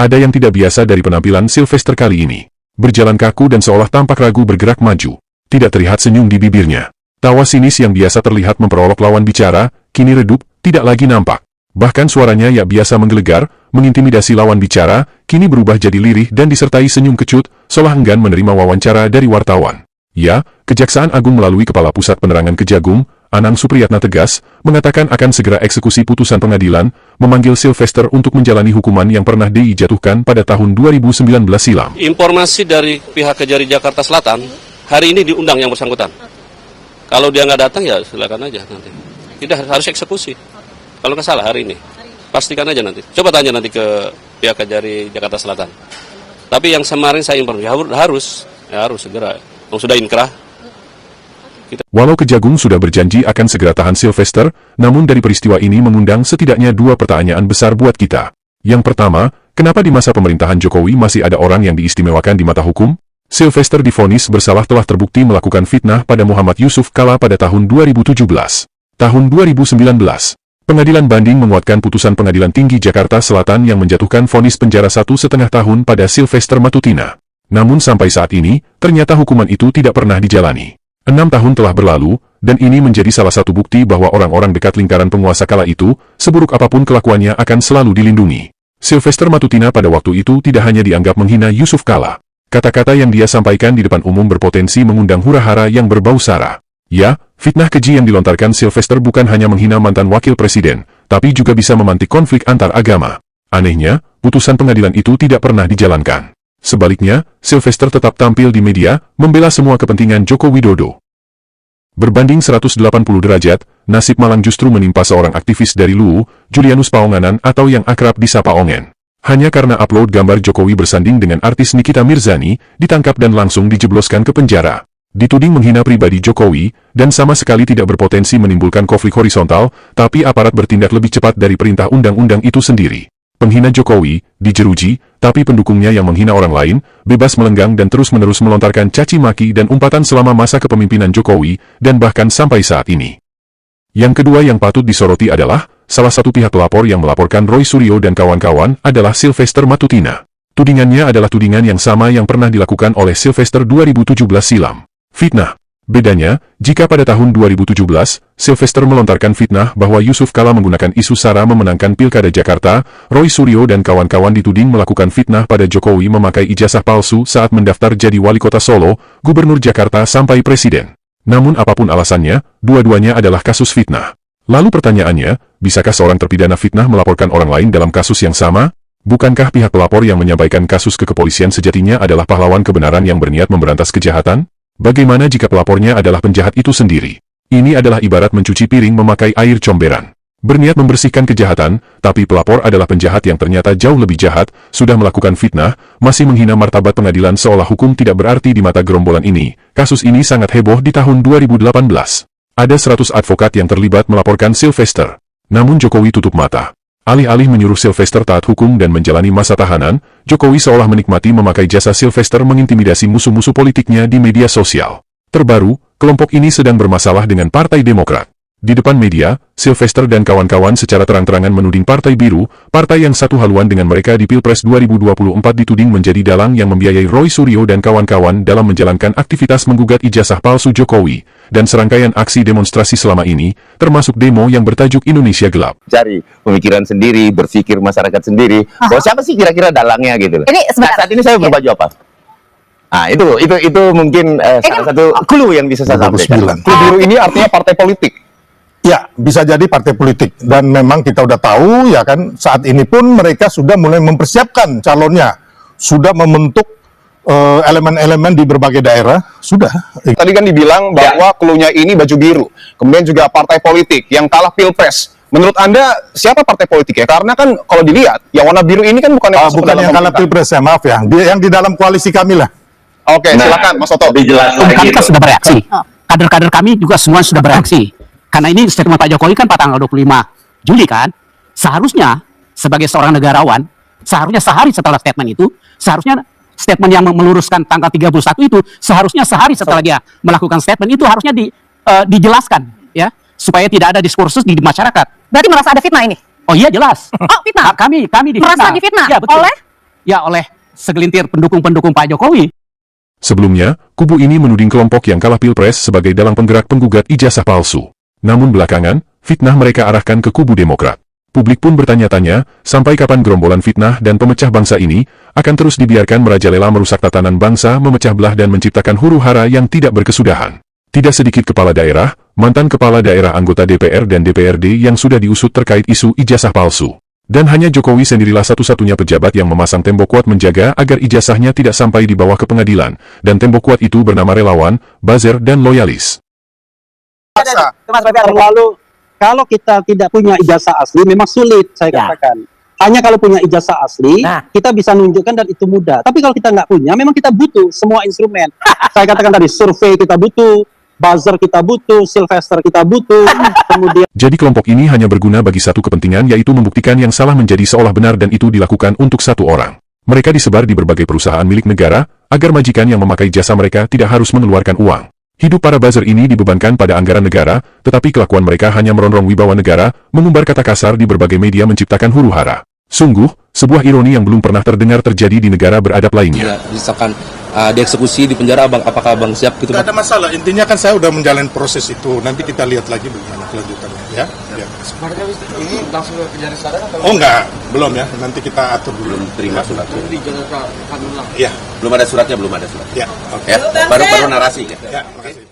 Ada yang tidak biasa dari penampilan Sylvester kali ini. Berjalan kaku dan seolah tampak ragu bergerak maju. Tidak terlihat senyum di bibirnya. Tawa sinis yang biasa terlihat memperolok lawan bicara, kini redup, tidak lagi nampak. Bahkan suaranya yang biasa menggelegar, mengintimidasi lawan bicara, kini berubah jadi lirih dan disertai senyum kecut, seolah enggan menerima wawancara dari wartawan. Ya, Kejaksaan Agung melalui Kepala Pusat Penerangan Kejagung, Anang Supriyatna tegas, mengatakan akan segera eksekusi putusan pengadilan, memanggil Sylvester untuk menjalani hukuman yang pernah dijatuhkan pada tahun 2019 silam. Informasi dari pihak Kejari Jakarta Selatan, hari ini diundang yang bersangkutan. Kalau dia nggak datang ya silakan aja nanti. Tidak harus eksekusi. Kalau nggak salah hari ini, pastikan aja nanti. Coba tanya nanti ke pihak Kejari Jakarta Selatan. Tapi yang kemarin saya informasi harus segera. Sudah inkrah. Walau Kejagung sudah berjanji akan segera tahan Sylvester, namun dari peristiwa ini mengundang setidaknya dua pertanyaan besar buat kita. Yang pertama, kenapa di masa pemerintahan Jokowi masih ada orang yang diistimewakan di mata hukum? Sylvester divonis bersalah telah terbukti melakukan fitnah pada Muhammad Yusuf Kalla pada tahun 2017. Tahun 2019, pengadilan banding menguatkan putusan Pengadilan Tinggi Jakarta Selatan yang menjatuhkan vonis penjara 1,5 tahun pada Sylvester Matutina. Namun sampai saat ini, ternyata hukuman itu tidak pernah dijalani. 6 tahun telah berlalu, dan ini menjadi salah satu bukti bahwa orang-orang dekat lingkaran penguasa kala itu, seburuk apapun kelakuannya akan selalu dilindungi. Sylvester Matutina pada waktu itu tidak hanya dianggap menghina Yusuf Kalla. Kata-kata yang dia sampaikan di depan umum berpotensi mengundang hura-hara yang berbau sara. Ya, fitnah keji yang dilontarkan Sylvester bukan hanya menghina mantan wakil presiden, tapi juga bisa memantik konflik antar agama. Anehnya, putusan pengadilan itu tidak pernah dijalankan. Sebaliknya, Sylvester tetap tampil di media, membela semua kepentingan Joko Widodo. Berbanding 180 derajat, nasib malang justru menimpa seorang aktivis dari Luwu, Julianus Paonganan atau yang akrab disapa Ongen. Hanya karena upload gambar Jokowi bersanding dengan artis Nikita Mirzani, ditangkap dan langsung dijebloskan ke penjara. Dituding menghina pribadi Jokowi, dan sama sekali tidak berpotensi menimbulkan konflik horizontal, tapi aparat bertindak lebih cepat dari perintah undang-undang itu sendiri. Penghina Jokowi, dijeruji, tapi pendukungnya yang menghina orang lain, bebas melenggang dan terus-menerus melontarkan caci maki dan umpatan selama masa kepemimpinan Jokowi, dan bahkan sampai saat ini. Yang kedua yang patut disoroti adalah, salah satu pihak pelapor yang melaporkan Roy Suryo dan kawan-kawan adalah Sylvester Matutina. Tudingannya adalah tudingan yang sama yang pernah dilakukan oleh Sylvester 2017 silam. Fitnah. Bedanya, jika pada tahun 2017, Sylvester melontarkan fitnah bahwa Yusuf Kalla menggunakan isu SARA memenangkan Pilkada Jakarta, Roy Suryo dan kawan-kawan dituding melakukan fitnah pada Jokowi memakai ijazah palsu saat mendaftar jadi wali kota Solo, gubernur Jakarta sampai presiden. Namun apapun alasannya, dua-duanya adalah kasus fitnah. Lalu pertanyaannya, bisakah seorang terpidana fitnah melaporkan orang lain dalam kasus yang sama? Bukankah pihak pelapor yang menyampaikan kasus ke kepolisian sejatinya adalah pahlawan kebenaran yang berniat memberantas kejahatan? Bagaimana jika pelapornya adalah penjahat itu sendiri? Ini adalah ibarat mencuci piring memakai air comberan. Berniat membersihkan kejahatan, tapi pelapor adalah penjahat yang ternyata jauh lebih jahat, sudah melakukan fitnah, masih menghina martabat pengadilan seolah hukum tidak berarti di mata gerombolan ini. Kasus ini sangat heboh di tahun 2018. Ada 100 advokat yang terlibat melaporkan Sylvester. Namun Jokowi tutup mata. Alih-alih menyuruh Sylvester taat hukum dan menjalani masa tahanan, Jokowi seolah menikmati memakai jasa Sylvester mengintimidasi musuh-musuh politiknya di media sosial. Terbaru, kelompok ini sedang bermasalah dengan Partai Demokrat. Di depan media, Sylvester dan kawan-kawan secara terang-terangan menuding Partai Biru, partai yang satu haluan dengan mereka di Pilpres 2024 dituding menjadi dalang yang membiayai Roy Suryo dan kawan-kawan dalam menjalankan aktivitas menggugat ijazah palsu Jokowi, dan serangkaian aksi demonstrasi selama ini, termasuk demo yang bertajuk Indonesia Gelap. Cari pemikiran sendiri, berpikir masyarakat sendiri, bahwa siapa sih kira-kira dalangnya gitu loh. Nah, saat ini saya berbaju apa? Nah, itu mungkin salah satu clue yang bisa saya sampaikan. Clue biru ini artinya partai politik. Ya, bisa jadi partai politik. Dan memang kita udah tahu ya kan, saat ini pun mereka sudah mulai mempersiapkan calonnya. Sudah membentuk elemen-elemen di berbagai daerah, sudah. Tadi kan dibilang bahwa clue-nya ini baju biru. Kemudian juga partai politik yang kalah Pilpres. Menurut Anda, siapa partai politik ya? Karena kan kalau dilihat, yang warna biru ini kan bukan yang kalah Pilpres, ya maaf ya. Yang di dalam koalisi kami lah. Oke, silakan Mas Toto. Kami kan sudah bereaksi. Kader-kader kami juga semua sudah bereaksi. Karena ini statement Pak Jokowi kan pada tanggal 25 Juli kan. Seharusnya sebagai seorang negarawan, seharusnya sehari setelah statement itu, seharusnya statement yang meluruskan tanggal 31 itu, seharusnya sehari setelah dia melakukan statement itu harusnya dijelaskan ya, supaya tidak ada diskursus di masyarakat. Berarti merasa ada fitnah ini? Oh iya jelas. Oh, fitnah. Kami difitnah. Merasa difitnah ya, betul. oleh ya oleh segelintir pendukung-pendukung Pak Jokowi. Sebelumnya, kubu ini menuding kelompok yang kalah Pilpres sebagai dalang penggerak penggugat ijazah palsu. Namun belakangan, fitnah mereka arahkan ke kubu Demokrat. Publik pun bertanya-tanya, sampai kapan gerombolan fitnah dan pemecah bangsa ini akan terus dibiarkan merajalela merusak tatanan bangsa, memecah belah dan menciptakan huru-hara yang tidak berkesudahan. Tidak sedikit kepala daerah, mantan kepala daerah anggota DPR dan DPRD yang sudah diusut terkait isu ijazah palsu. Dan hanya Jokowi sendirilah satu-satunya pejabat yang memasang tembok kuat menjaga agar ijazahnya tidak sampai dibawa ke pengadilan, dan tembok kuat itu bernama relawan, buzzer, dan loyalis. Lalu, kalau kita tidak punya ijazah asli, memang sulit, saya katakan. Hanya kalau punya ijazah asli, kita bisa nunjukkan dan itu mudah. Tapi kalau kita nggak punya, memang kita butuh semua instrumen. Saya katakan tadi, survei kita butuh, buzzer kita butuh, Sylvester kita butuh, kemudian... Jadi kelompok ini hanya berguna bagi satu kepentingan, yaitu membuktikan yang salah menjadi seolah benar, dan itu dilakukan untuk satu orang. Mereka disebar di berbagai perusahaan milik negara, agar majikan yang memakai jasa mereka tidak harus mengeluarkan uang. Hidup para buzzer ini dibebankan pada anggaran negara, tetapi kelakuan mereka hanya merongrong wibawa negara, mengumbar kata kasar di berbagai media, menciptakan huru-hara. Sungguh, sebuah ironi yang belum pernah terdengar terjadi di negara beradab lainnya. Misalkan dieksekusi di penjara, apakah abang siap gitu? Tidak ada masalah, intinya kan saya udah menjalani proses itu, nanti kita lihat lagi bagaimana kelanjutannya ya. Ini langsung ke penjara sekarang atau? Oh enggak, belum ya, nanti kita atur dulu. Belum terima suratnya. Iya. Belum ada suratnya, belum ada surat. Ya, oke. Ya, baru narasi. Ya, makasih.